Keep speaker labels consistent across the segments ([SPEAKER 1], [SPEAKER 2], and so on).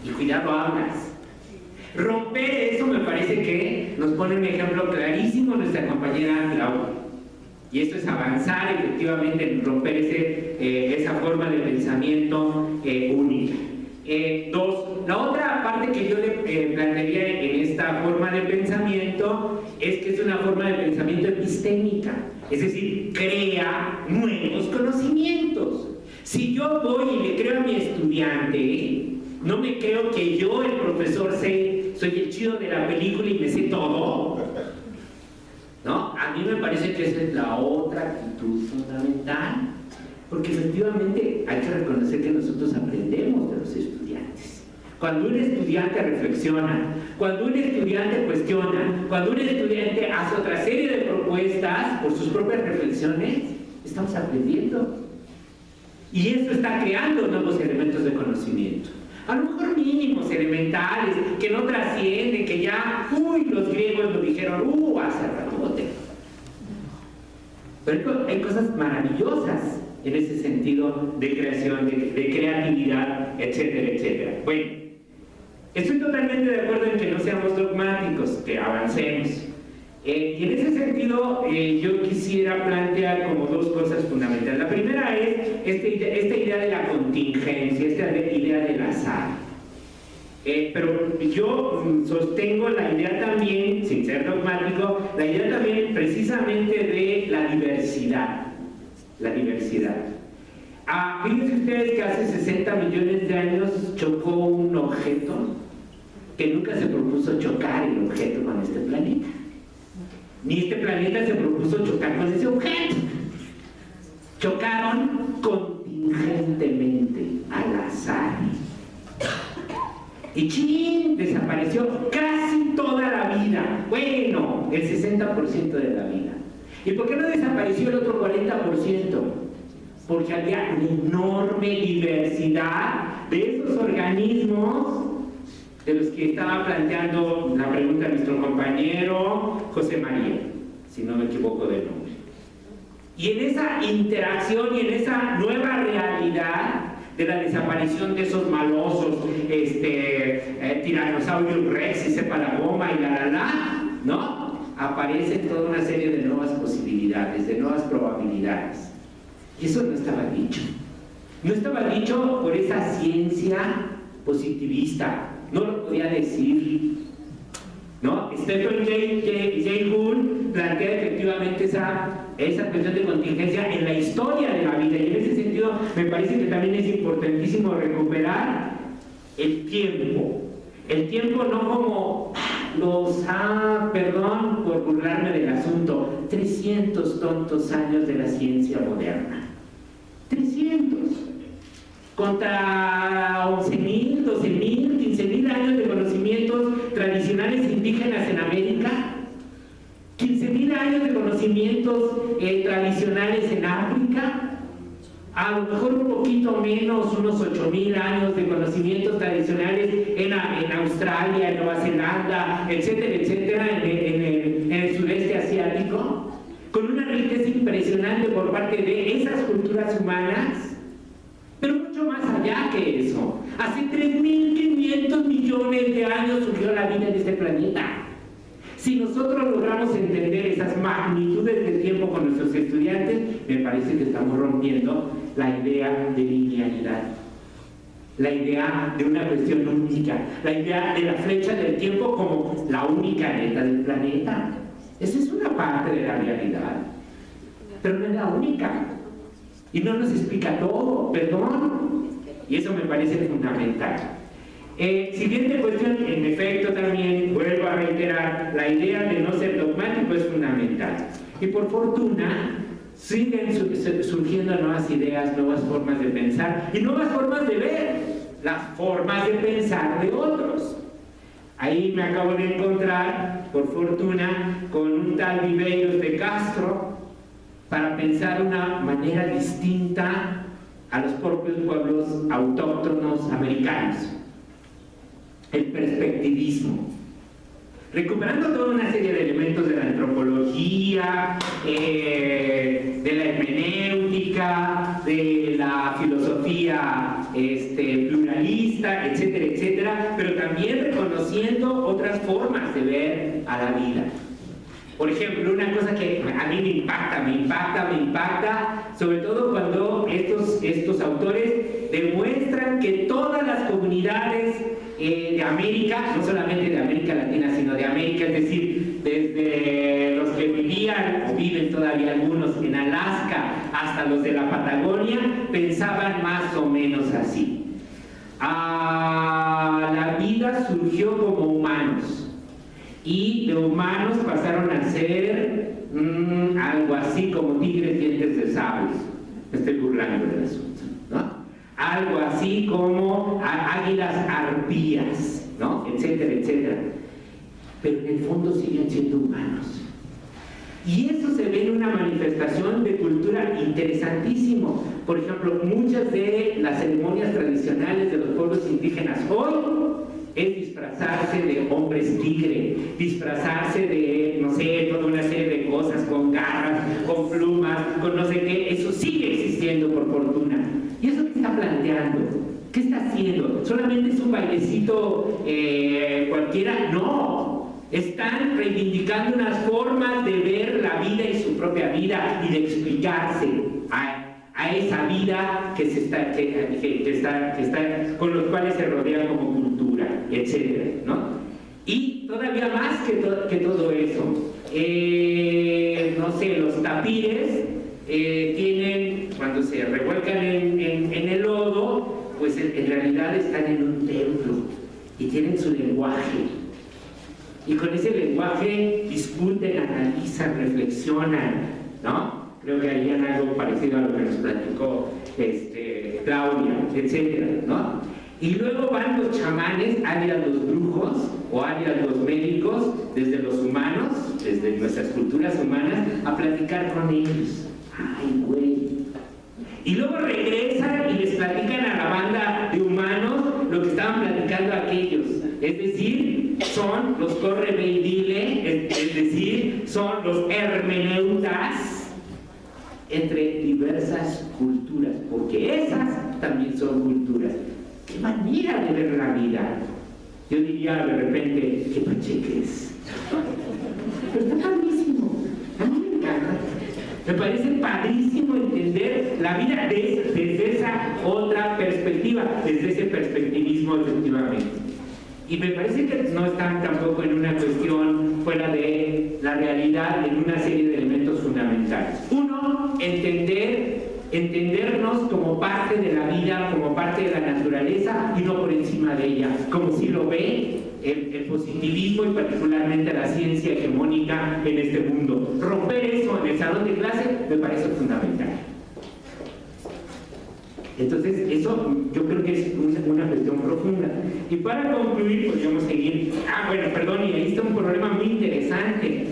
[SPEAKER 1] y cuidado hablas. Romper eso me parece que nos pone un ejemplo clarísimo nuestra compañera Claudia. Y esto es avanzar efectivamente en romper esa forma de pensamiento única. Dos, la otra parte que yo le plantearía en esta forma de pensamiento es que es una forma de pensamiento epistémica, es decir, crea nuevos conocimientos. Si yo voy y le creo a mi estudiante, no me creo que yo, el profesor, soy el chido de la película y me sé todo, ¿no? A mí me parece que esa es la otra actitud fundamental, porque efectivamente hay que reconocer que nosotros aprendemos de los estudiantes. Cuando un estudiante reflexiona, cuando un estudiante cuestiona, cuando un estudiante hace otra serie de propuestas por sus propias reflexiones, estamos aprendiendo. Y eso está creando nuevos elementos de conocimiento. A lo mejor mínimos, elementales, que no trascienden, que ya, los griegos lo dijeron, hace ratote. Pero hay cosas maravillosas en ese sentido de creación, de creatividad, etcétera, etcétera. Bueno, estoy totalmente de acuerdo en que no seamos dogmáticos, que avancemos. Y en ese sentido, yo quisiera plantear como dos cosas fundamentales. La primera es esta idea de la contingencia, esta idea del azar. Pero yo sostengo la idea también, sin ser dogmático, la idea también precisamente de la diversidad. La diversidad. Fíjense ustedes que hace 60 millones de años chocó un objeto que nunca se propuso chocar el objeto con este planeta. Ni este planeta se propuso chocar con ese objeto. Chocaron contingentemente, al azar. Y ¡chin! Desapareció casi toda la vida. Bueno, el 60% de la vida. ¿Y por qué no desapareció el otro 40%? Porque había una enorme diversidad de esos organismos de los que estaba planteando la pregunta nuestro compañero José María, si no me equivoco del nombre. Y en esa interacción y en esa nueva realidad de la desaparición de esos malosos, Tyrannosaurus Rex y sepa la goma y ¿no? Aparece toda una serie de nuevas posibilidades, de nuevas probabilidades. Y eso no estaba dicho. No estaba dicho por esa ciencia positivista. No lo podía decir, ¿no? Stephen Jay Gould plantea efectivamente esa cuestión de contingencia en la historia de la vida, y en ese sentido me parece que también es importantísimo recuperar el tiempo no como perdón por burlarme del asunto, 300 tontos años de la ciencia moderna, 300 contra 11.000, 12.000, 15.000 años de conocimientos tradicionales indígenas en América, 15.000 años de conocimientos tradicionales en África, a lo mejor un poquito menos, unos 8.000 años de conocimientos tradicionales en Australia, en Nueva Zelanda, etcétera, etcétera, en el sureste asiático, con una riqueza impresionante por parte de esas culturas humanas. Pero mucho más allá que eso. Hace 3.500 millones de años surgió la vida en este planeta. Si nosotros logramos entender esas magnitudes del tiempo con nuestros estudiantes, me parece que estamos rompiendo la idea de linealidad, la idea de una cuestión única, la idea de la flecha del tiempo como la única neta del planeta. Esa es una parte de la realidad, pero no es la única. Y no nos explica todo, perdón. Y eso me parece fundamental. Siguiente cuestión, en efecto también vuelvo a reiterar, la idea de no ser dogmático es fundamental. Y por fortuna, siguen surgiendo nuevas ideas, nuevas formas de pensar y nuevas formas de ver las formas de pensar de otros. Ahí me acabo de encontrar, por fortuna, con un tal Viveros de Castro, para pensar una manera distinta a los propios pueblos autóctonos americanos. El perspectivismo. Recuperando toda una serie de elementos de la antropología, de la hermenéutica, de la filosofía pluralista, capitalista, etcétera, etcétera, pero también reconociendo otras formas de ver a la vida. Por ejemplo, una cosa que a mí me impacta, sobre todo cuando estos autores demuestran que todas las comunidades de América, no solamente de América Latina, sino de América, es decir, desde los que vivían o viven todavía algunos en Alaska hasta los de la Patagonia, pensaban más o menos así. La vida surgió como humanos. Y de humanos pasaron a ser algo así como tigres dientes de sable. Me estoy burlando del asunto, ¿no? Algo así como águilas arpías, ¿no? Etcétera, etcétera. Pero en el fondo siguen siendo humanos. Y eso se ve en una manifestación de cultura interesantísimo. Por ejemplo, muchas de las ceremonias tradicionales de los pueblos indígenas hoy es disfrazarse de hombres tigre, disfrazarse de, no sé, toda una serie de cosas, con garras, con plumas, con no sé qué. Eso sigue existiendo por fortuna. ¿Y eso qué está planteando? ¿Qué está haciendo? ¿Solamente es un bailecito cualquiera? No. Están reivindicando unas formas de ver la vida y su propia vida y de explicarse a esa vida que está con los cuales se rodea como cultura, etcétera, ¿no? Y todavía más que todo eso, no sé, los tapires tienen, cuando se revuelcan en el lodo, pues en realidad están en un templo y tienen su lenguaje. Y con ese lenguaje discuten, analizan, reflexionan, ¿no? Creo que harían algo parecido a lo que nos platicó Claudia, etcétera, ¿no? Y luego van los chamanes, alias los brujos, o alias los médicos, desde los humanos, desde nuestras culturas humanas, a platicar con ellos. ¡Ay, güey! Y luego regresan y les platican a la banda de humanos lo que estaban platicando aquellos. Es decir, son los corre ve y dile, es decir, son los hermeneutas entre diversas culturas, porque esas también son culturas. ¡Qué manera de ver la vida! Yo diría de repente, ¡qué pacheques! Pero está padrísimo, a mí me encanta. Me parece padrísimo entender la vida desde esa otra perspectiva, desde ese perspectivismo efectivamente. Y me parece que no están tampoco en una cuestión fuera de la realidad en una serie de elementos fundamentales. Uno, entendernos como parte de la vida, como parte de la naturaleza y no por encima de ella, como si lo ve el positivismo y particularmente la ciencia hegemónica en este mundo. Romper eso en el salón de clase me parece fundamental. Entonces, eso yo creo que es una cuestión profunda. Y para concluir, podríamos seguir. Bueno, perdón, y ahí está un problema muy interesante.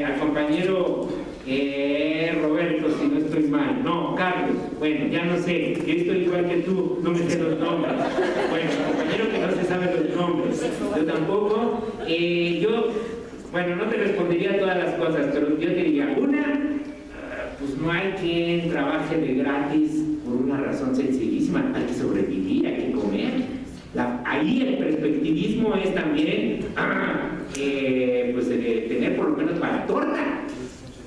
[SPEAKER 1] Al compañero Roberto, si no estoy mal. No, Carlos. Bueno, ya no sé. Yo estoy igual que tú, no me sé los nombres. Bueno, compañero que no se sabe los nombres. Yo tampoco. Bueno, no te respondería todas las cosas, pero yo te diría, pues no hay quien trabaje de gratis por una razón sencillísima, hay que sobrevivir, hay que comer. Ahí el perspectivismo es también pues tener por lo menos para torta.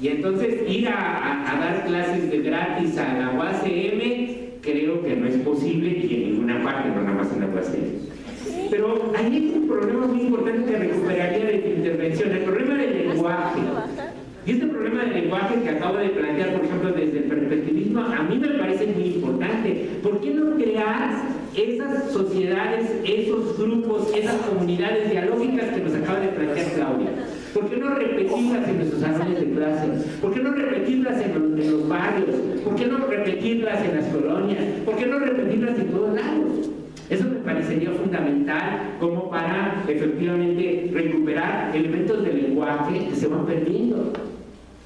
[SPEAKER 1] Y entonces ir a dar clases de gratis a la UACM creo que no es posible y en ninguna parte, no nada más en la UACM. Pero ahí hay un problema muy importante que recuperaría de tu intervención, el problema del lenguaje. Y este problema del lenguaje que acabo de plantear, por ejemplo, desde el perspectivismo, a mí me parece muy importante. ¿Por qué no crear esas sociedades, esos grupos, esas comunidades dialógicas que nos acaba de plantear Claudia? ¿Por qué no repetirlas en nuestros salones de clase? ¿Por qué no repetirlas en los barrios? ¿Por qué no repetirlas en las colonias? ¿Por qué no repetirlas en todos lados? Eso me parecería fundamental como para efectivamente recuperar elementos del lenguaje que se van perdiendo.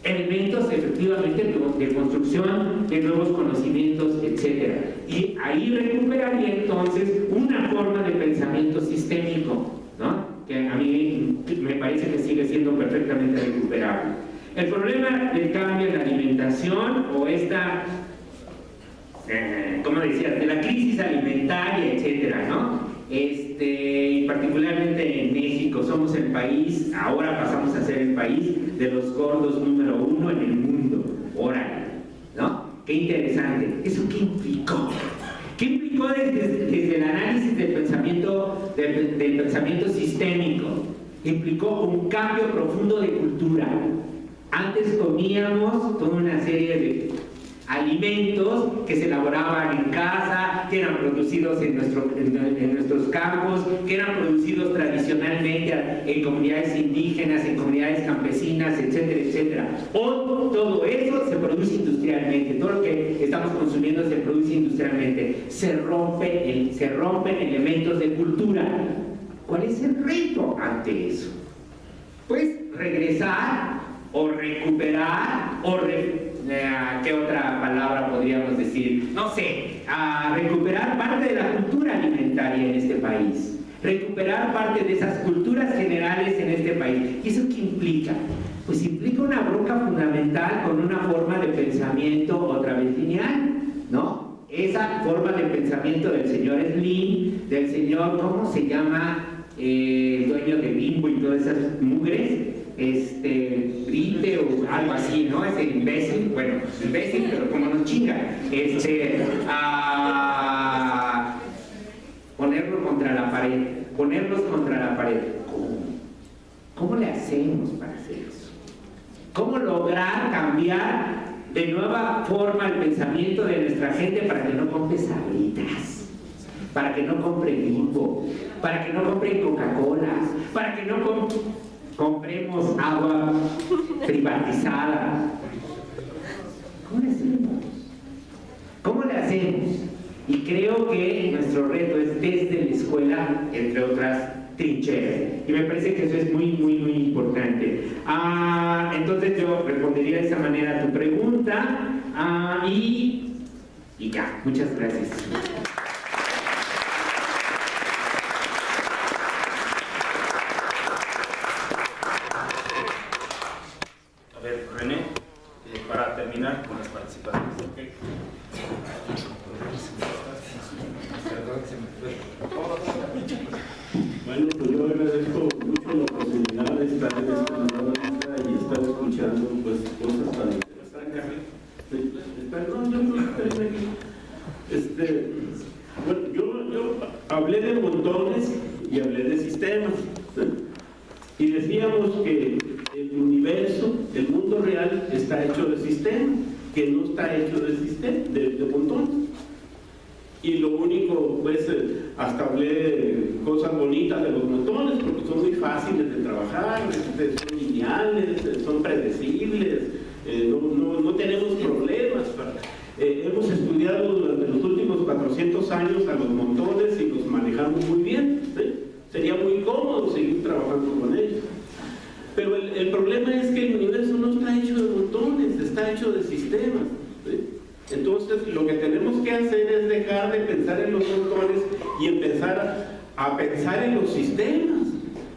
[SPEAKER 1] Elementos efectivamente de construcción de nuevos conocimientos, etc. Y ahí recuperaría entonces una forma de pensamiento sistémico, ¿no? Que a mí me parece que sigue siendo perfectamente recuperable. El problema del cambio en la alimentación o esta, ¿cómo decías?, de la crisis alimentaria, etcétera, y particularmente en México somos el país, ahora pasamos a ser el país de los gordos número 1 en el mundo. Órale, ¿no? Qué interesante. ¿Eso qué implicó? ¿Qué implicó desde el análisis del pensamiento sistémico? Implicó un cambio profundo de cultura. Antes comíamos toda una serie de alimentos que se elaboraban en casa, que eran producidos en nuestros campos, que eran producidos tradicionalmente en comunidades indígenas, en comunidades campesinas, etcétera, etcétera. Hoy todo eso se produce industrialmente, todo lo que estamos consumiendo se produce industrialmente. Se rompen elementos de cultura. ¿Cuál es el reto ante eso? Pues regresar o recuperar ¿qué otra palabra podríamos decir? No sé, a recuperar parte de la cultura alimentaria en este país, recuperar parte de esas culturas generales en este país. ¿Y eso qué implica? Pues implica una bronca fundamental con una forma de pensamiento otra vez lineal, ¿no? Esa forma de pensamiento del señor Slim, del señor, ¿cómo se llama? El dueño de Bimbo y todas esas mugres, Brite o algo así, ¿no? Ese imbécil, bueno, imbécil, pero como nos chinga, ponerlos contra la pared. ¿Cómo le hacemos para hacer eso? ¿Cómo lograr cambiar de nueva forma el pensamiento de nuestra gente para que no compre Sabritas, para que no compre Bimbo, para que no compre Coca-Cola, para que no compremos agua privatizada? ¿Cómo le hacemos? Y creo que nuestro reto es desde la escuela, entre otras trincheras. Y me parece que eso es muy, muy, muy importante. Entonces yo respondería de esa manera a tu pregunta. Y ya, muchas gracias.
[SPEAKER 2] Para terminar con las participaciones. Okay.
[SPEAKER 3] Bueno, pues yo agradezco mucho la posibilidad de estar en esta entrevista y estar escuchando pues cosas tan interesantes. Bueno, yo hablé de montones y hablé de sistemas, y decíamos que el universo, el mundo real, está hecho de sistemas, que no está hecho de montones. Y lo único, pues, hasta hablé cosas bonitas de los montones, porque son muy fáciles de trabajar, son lineales, son predecibles, no tenemos problemas. Hemos estudiado durante los últimos 400 años a los montones y los manejamos muy bien, ¿sí? Sería muy cómodo seguir trabajando con ellos. Pero el problema es que el universo no está hecho de montones, está hecho de sistemas, ¿sí? Entonces lo que tenemos que hacer es dejar de pensar en los montones y empezar a pensar en los sistemas.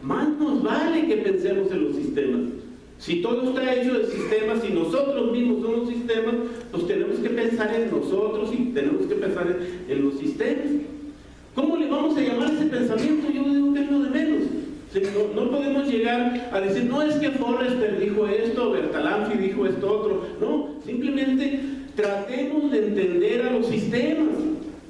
[SPEAKER 3] Más nos vale que pensemos en los sistemas. Si todo está hecho de sistemas y nosotros mismos somos sistemas, pues tenemos que pensar en nosotros y tenemos que pensar en los sistemas. ¿Cómo le vamos a llamar ese pensamiento? Yo digo que es lo de menos. No podemos llegar a decir, no, es que Forrester dijo esto, Bertalanffy dijo esto otro. No, simplemente tratemos de entender a los sistemas.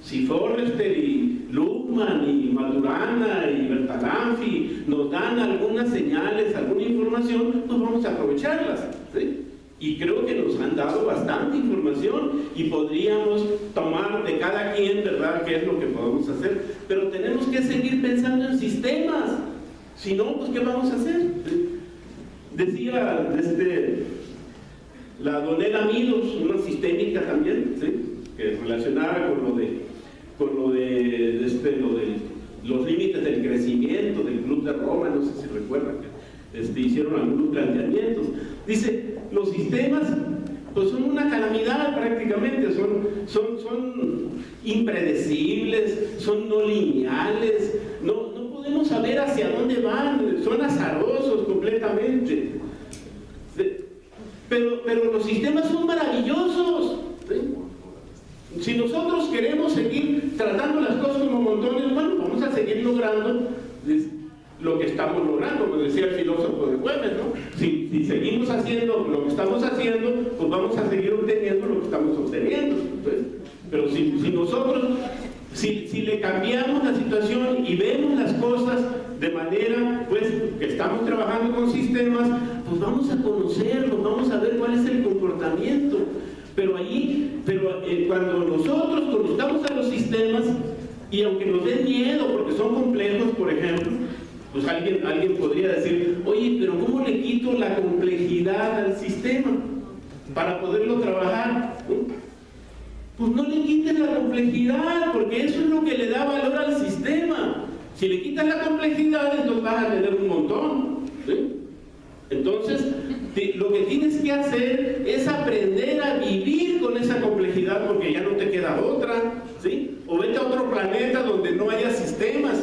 [SPEAKER 3] Si Forrester y Luhmann y Maturana y Bertalanffy nos dan algunas señales, alguna información, pues vamos a aprovecharlas, ¿sí? Y creo que nos han dado bastante información y podríamos tomar de cada quien, ¿verdad?, qué es lo que podemos hacer. Pero tenemos que seguir pensando en sistemas. Si no, pues ¿qué vamos a hacer? Decía la Donella Milos, una sistémica también, ¿sí?, que es relacionada con lo de los límites del crecimiento del Club de Roma, no sé si recuerdan que hicieron algunos planteamientos. Dice, los sistemas pues son una calamidad prácticamente, son impredecibles, son no lineales, no podemos saber hacia dónde van, son azarosos completamente. Pero los sistemas son maravillosos, ¿sí? Si nosotros queremos seguir tratando las cosas como montones, bueno, vamos a seguir logrando lo que estamos logrando, como decía el filósofo de Güemes, ¿no? Si seguimos haciendo lo que estamos haciendo, pues vamos a seguir obteniendo lo que estamos obteniendo, pues. Pero si nosotros, si le cambiamos la situación y vemos las cosas de manera, pues, que estamos trabajando con sistemas, pues vamos a conocerlos, vamos a ver cuál es el comportamiento. Pero cuando nosotros conozcamos a los sistemas, y aunque nos den miedo porque son complejos, por ejemplo, pues alguien podría decir, oye, pero ¿cómo le quito la complejidad al sistema para poderlo trabajar? Pues no le quites la complejidad, porque eso es lo que le da valor al sistema. Si le quitas la complejidad, entonces vas a tener un montón, ¿sí? Entonces, lo que tienes que hacer es aprender a vivir con esa complejidad, porque ya no te queda otra, ¿sí? O vete a otro planeta donde no haya sistemas,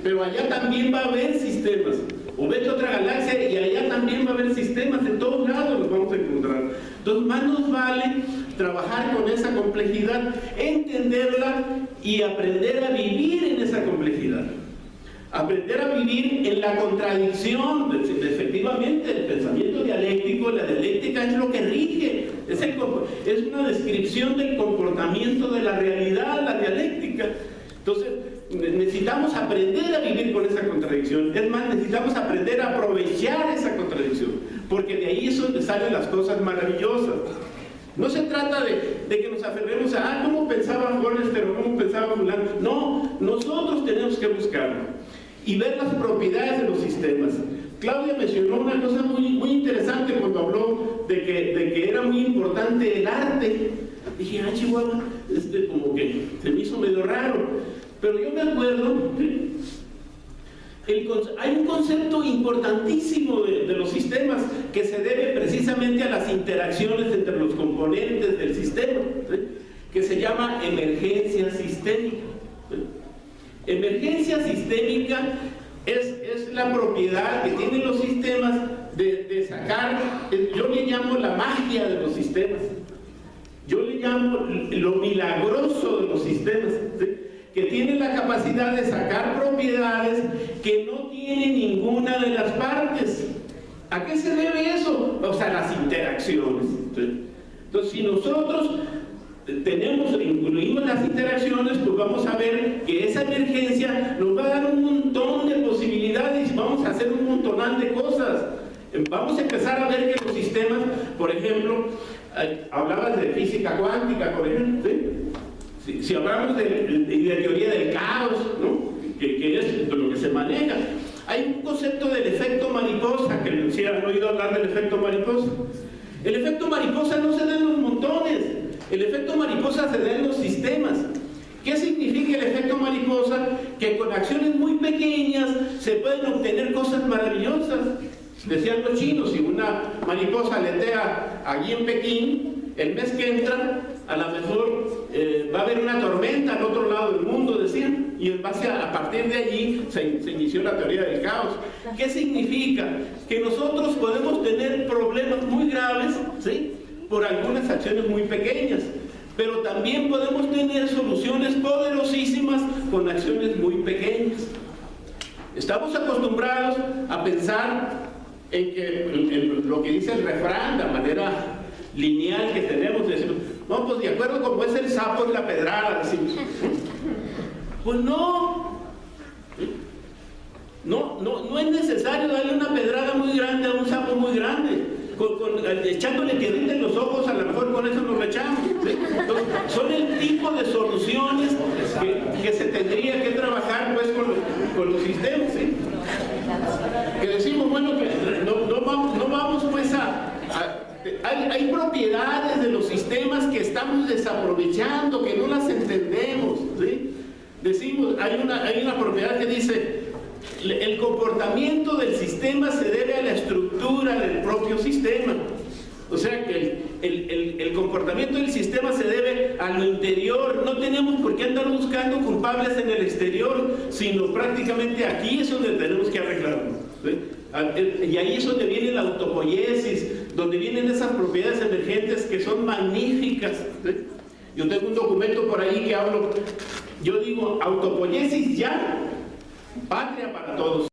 [SPEAKER 3] pero allá también va a haber sistemas. O vete a otra galaxia y allá también va a haber sistemas, en todos lados los vamos a encontrar. Entonces, más nos vale trabajar con esa complejidad, entenderla y aprender a vivir en esa complejidad. Aprender a vivir en la contradicción. Efectivamente, el pensamiento dialéctico, la dialéctica es lo que rige, es una descripción del comportamiento de la realidad, la dialéctica. Entonces, necesitamos aprender a vivir con esa contradicción. Es más, necesitamos aprender a aprovechar esa contradicción, porque de ahí es donde salen las cosas maravillosas. No se trata de que nos aferremos a cómo pensaba Forrester o cómo pensaba fulano. No, nosotros tenemos que buscarlo y ver las propiedades de los sistemas. Claudia mencionó una cosa muy interesante cuando habló de que era muy importante el arte. Dije, Chihuahua, como que se me hizo medio raro. Pero yo me acuerdo, hay un concepto importantísimo de los sistemas que se debe precisamente a las interacciones entre los componentes del sistema, ¿sí? Que se llama emergencia sistémica, ¿sí? Emergencia sistémica es la propiedad que tienen los sistemas de sacar, yo le llamo la magia de los sistemas, yo le llamo lo milagroso de los sistemas, ¿sí? Que tienen la capacidad de sacar propiedades que no tiene ninguna de las partes. ¿A qué se debe eso? O sea, las interacciones, ¿sí? Entonces, si nosotros incluimos las interacciones, pues vamos a ver que esa emergencia nos va a dar un montón de posibilidades y vamos a hacer un montonal de cosas. Vamos a empezar a ver que los sistemas, por ejemplo, hablabas de física cuántica, por ejemplo, ¿sí? Si hablamos de teoría del caos, ¿no? que es lo que se maneja, hay un concepto del efecto mariposa, que si han oído hablar del efecto mariposa. El efecto mariposa no se da en los montones, el efecto mariposa se da en los sistemas. ¿Qué significa el efecto mariposa? Que con acciones muy pequeñas se pueden obtener cosas maravillosas. Decían los chinos, si una mariposa aletea allí en Pekín, el mes que entra, a lo mejor va a haber una tormenta al otro lado del mundo, decían, y en base a partir de allí se inició la teoría del caos. ¿Qué significa? Que nosotros podemos tener problemas muy graves, ¿sí? Por algunas acciones muy pequeñas, pero también podemos tener soluciones poderosísimas con acciones muy pequeñas. Estamos acostumbrados a pensar en lo que dice el refrán, la manera lineal que tenemos, decimos, no, pues de acuerdo como es el sapo en la pedrada, decimos. Pues no es necesario darle una pedrada muy grande a un sapo muy grande. Echándole tierrita en los ojos, a lo mejor con eso nos lo echamos, ¿sí? Entonces, son el tipo de soluciones que se tendría que trabajar pues con los sistemas, ¿sí? Que decimos, bueno, que no vamos pues hay propiedades de los sistemas que estamos desaprovechando, que no las entendemos, ¿sí? Decimos, hay una propiedad que dice, el comportamiento del sistema se debe a la estructura del propio sistema. O sea que el comportamiento del sistema se debe a lo interior. No tenemos por qué andar buscando culpables en el exterior, sino prácticamente aquí es donde tenemos que arreglarlo, ¿sí? Y ahí es donde viene la autopoiesis, donde vienen esas propiedades emergentes que son magníficas, ¿sí? Yo tengo un documento por ahí que hablo, yo digo autopoiesis ya, Patria para todos.